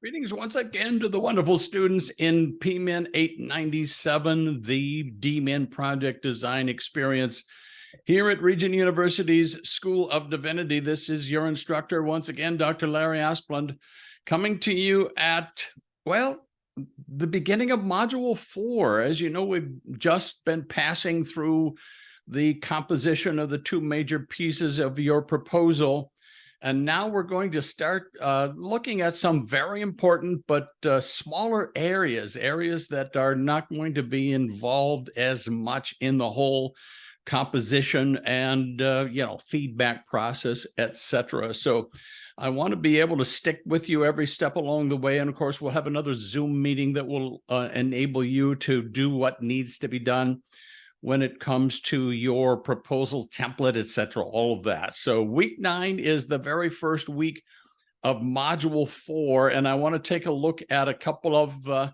Greetings once again to the wonderful students in PMIN897, the DMIN Project Design Experience here at Regent University's School of Divinity. This is your instructor once again, Dr. Larry Asplund, coming to you at, well, the beginning of Module 4. As you know, we've just been passing through the composition of the two major pieces of your proposal. And now we're going to start looking at some very important but smaller areas that are not going to be involved as much in the whole composition and feedback process, etc. So I want to be able to stick with you every step along the way. And of course, we'll have another Zoom meeting that will enable you to do what needs to be done when it comes to your proposal template, etc., all of that. So week 9 is the very first week of Module 4, and I want to take a look at a couple of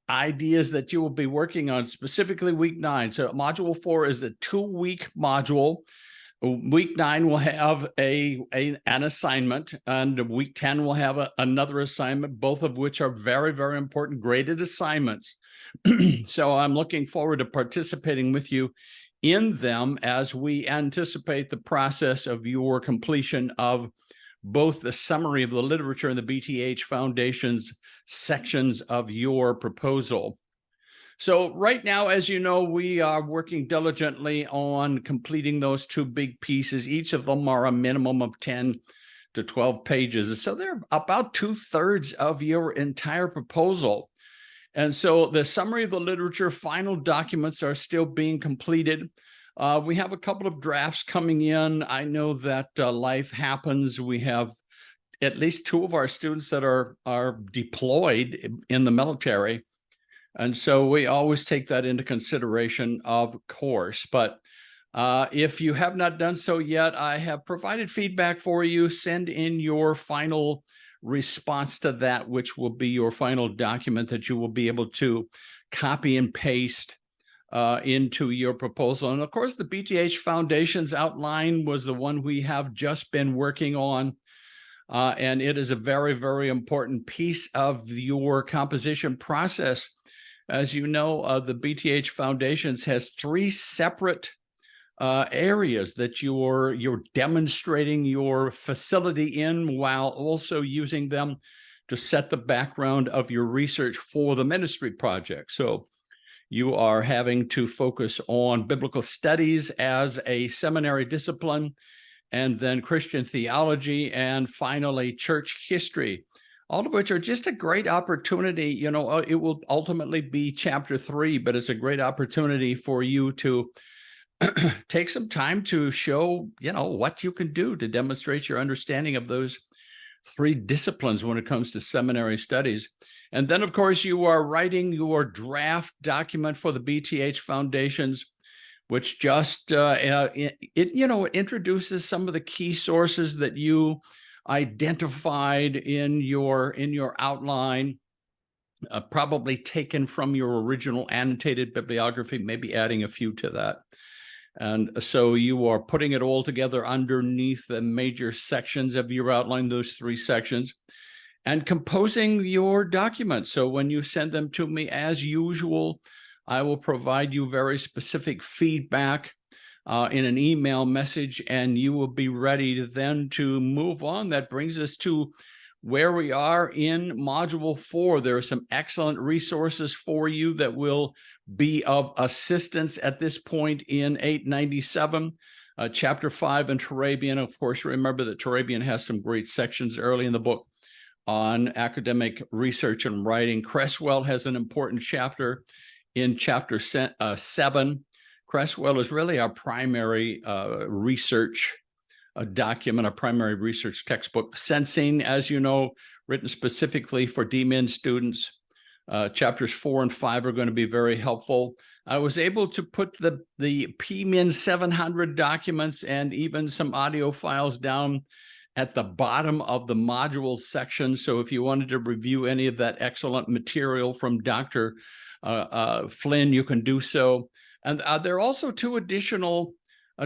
ideas that you will be working on, specifically week 9. So Module 4 is a 2-week module. Week 9 will have an assignment, and week 10 will have another assignment, both of which are very, very important graded assignments. So I'm looking forward to participating with you in them as we anticipate the process of your completion of both the summary of the literature and the BTH Foundation's sections of your proposal. So right now, as you know, we are working diligently on completing those two big pieces. Each of them are a minimum of 10 to 12 pages. So they're about 2/3 of your entire proposal. And so the summary of the literature, final documents are still being completed. We have a couple of drafts coming in. I know that life happens. We have at least 2 of our students that are deployed in the military. And so we always take that into consideration, of course. But if you have not done so yet, I have provided feedback for you. Send in your final response to that, which will be your final document that you will be able to copy and paste into your proposal. And of course, the BTH Foundation's outline was the one we have just been working on. And it is a very, very important piece of your composition process. As you know, the BTH Foundations has 3 separate areas that you're demonstrating your facility in, while also using them to set the background of your research for the ministry project. So you are having to focus on biblical studies as a seminary discipline, and then Christian theology, and finally church history, all of which are just a great opportunity. You know, it will ultimately be chapter 3, but it's a great opportunity for you to take some time to show, what you can do to demonstrate your understanding of those 3 disciplines when it comes to seminary studies. And then, of course, you are writing your draft document for the BTH Foundations, which just, it introduces some of the key sources that you identified in your outline, probably taken from your original annotated bibliography, maybe adding a few to that. And so you are putting it all together underneath the major sections of your outline, those 3 sections, and composing your documents. So when you send them to me, as usual, I will provide you very specific feedback in an email message, and you will be ready then to move on. That brings us to where we are in Module 4. There are some excellent resources for you that will be of assistance at this point in 897. Chapter 5 in Turabian. Of course, remember that Turabian has some great sections early in the book on academic research and writing. Cresswell has an important chapter in chapter 7. Cresswell is really our primary research document, a primary research textbook. Sensing, as you know, written specifically for DMIN students. Chapters 4 and 5 are going to be very helpful. I was able to put the PMIN700 documents and even some audio files down at the bottom of the modules section. So if you wanted to review any of that excellent material from Dr. Flynn, you can do so. And there are also 2 additional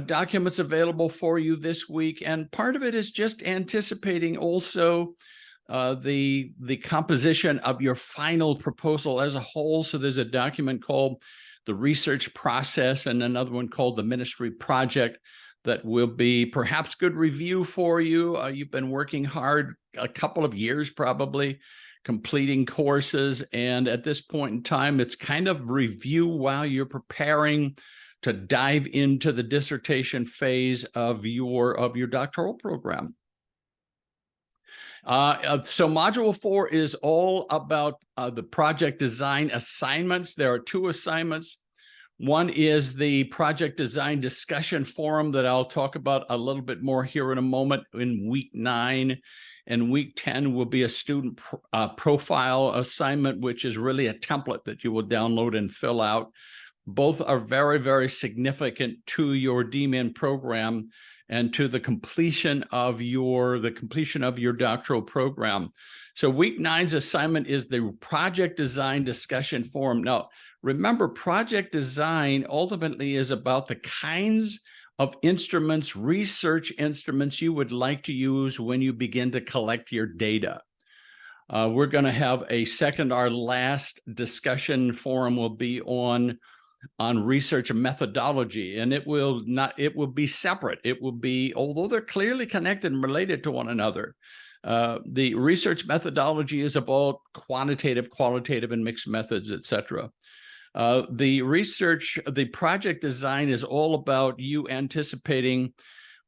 documents available for you this week. And part of it is just anticipating also the composition of your final proposal as a whole. So there's a document called the research process and another one called the ministry project that will be perhaps good review for you. You've been working hard a couple of years, probably completing courses. And at this point in time, it's kind of review while you're preparing to dive into the dissertation phase of your doctoral program. So module 4 is all about the project design assignments. There are 2 assignments. One is the project design discussion forum that I'll talk about a little bit more here in a moment in week 9. And week 10 will be a student profile assignment, which is really a template that you will download and fill out. Both are very, very significant to your DMIN program and to the completion of your doctoral program. So week 9's assignment is the project design discussion forum. Now, remember, project design ultimately is about the kinds of instruments, research instruments you would like to use when you begin to collect your data. We're going to have our last discussion forum will be on research and methodology, and it will be separate. It will be, although they're clearly connected and related to one another. The research methodology is about quantitative, qualitative, and mixed methods, etc. The project design is all about you anticipating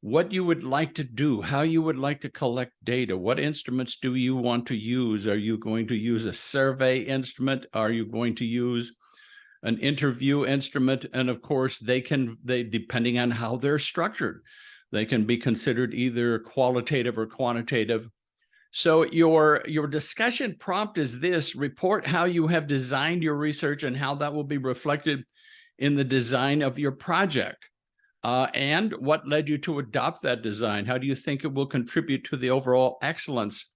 what you would like to do, how you would like to collect data, what instruments do you want to use? Are you going to use a survey instrument? Are you going to use an interview instrument? And of course, they depending on how they're structured, they can be considered either qualitative or quantitative. So your discussion prompt is this: report how you have designed your research and how that will be reflected in the design of your project. And what led you to adopt that design? How do you think it will contribute to the overall excellence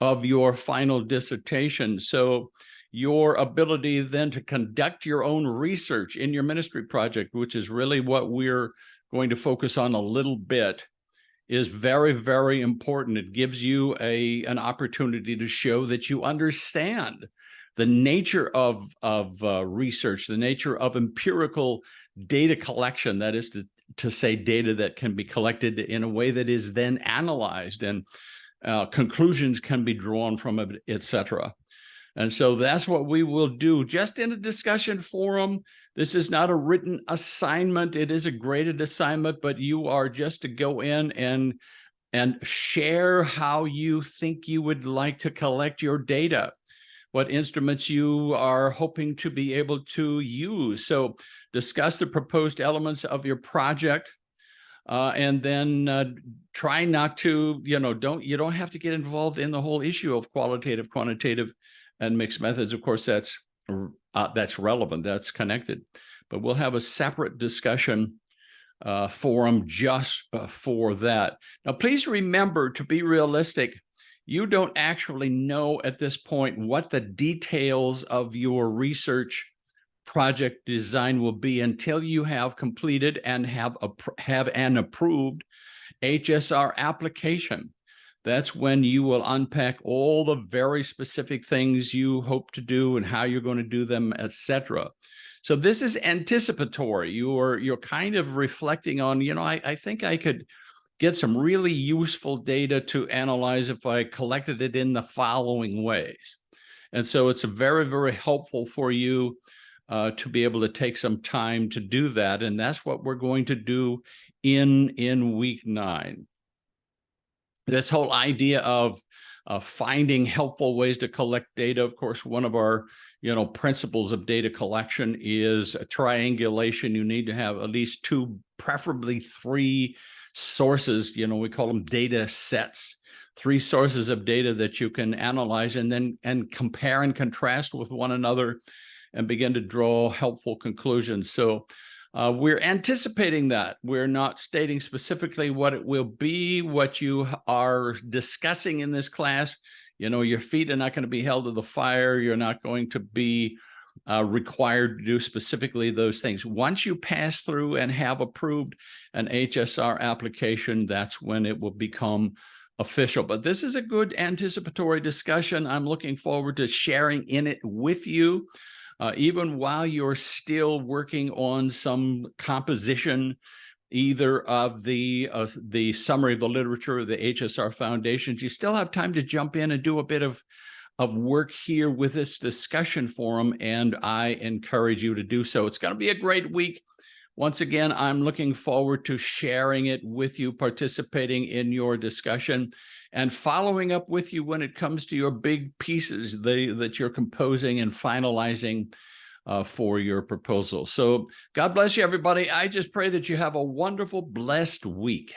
of your final dissertation? So your ability then to conduct your own research in your ministry project, which is really what we're going to focus on a little bit, is very, very important. It gives you an opportunity to show that you understand the nature of research, the nature of empirical data collection, that is to say data that can be collected in a way that is then analyzed and conclusions can be drawn from it, etc. And so that's what we will do just in a discussion forum. This is not a written assignment. It is a graded assignment, but you are just to go in and share how you think you would like to collect your data, what instruments you are hoping to be able to use. So discuss the proposed elements of your project, and then try not to, you don't have to get involved in the whole issue of qualitative, quantitative, and mixed methods. Of course, that's relevant, that's connected, but we'll have a separate discussion forum just for that. Now, please remember to be realistic. You don't actually know at this point what the details of your research project design will be until you have completed and have an approved HSR application. That's when you will unpack all the very specific things you hope to do and how you're going to do them, etc. So this is anticipatory. You're kind of reflecting on, I think I could get some really useful data to analyze if I collected it in the following ways. And so it's very, very helpful for you to be able to take some time to do that. And that's what we're going to do in week 9. This whole idea of finding helpful ways to collect data. Of course, one of our principles of data collection is a triangulation. You need to have at least 2, preferably 3 sources. We call them data sets. 3 sources of data that you can analyze and compare and contrast with one another and begin to draw helpful conclusions. So we're anticipating that. We're not stating specifically what it will be, what you are discussing in this class. Your feet are not going to be held to the fire. You're not going to be required to do specifically those things. Once you pass through and have approved an HSR application, that's when it will become official. But this is a good anticipatory discussion. I'm looking forward to sharing in it with you, even while you're still working on some composition, either of the summary of the literature of the HSR foundations. You still have time to jump in and do a bit of work here with this discussion forum, and I encourage you to do so. It's going to be a great week. Once again, I'm looking forward to sharing it with you, participating in your discussion, and following up with you when it comes to your big pieces that you're composing and finalizing for your proposal. So God bless you, everybody. I just pray that you have a wonderful, blessed week.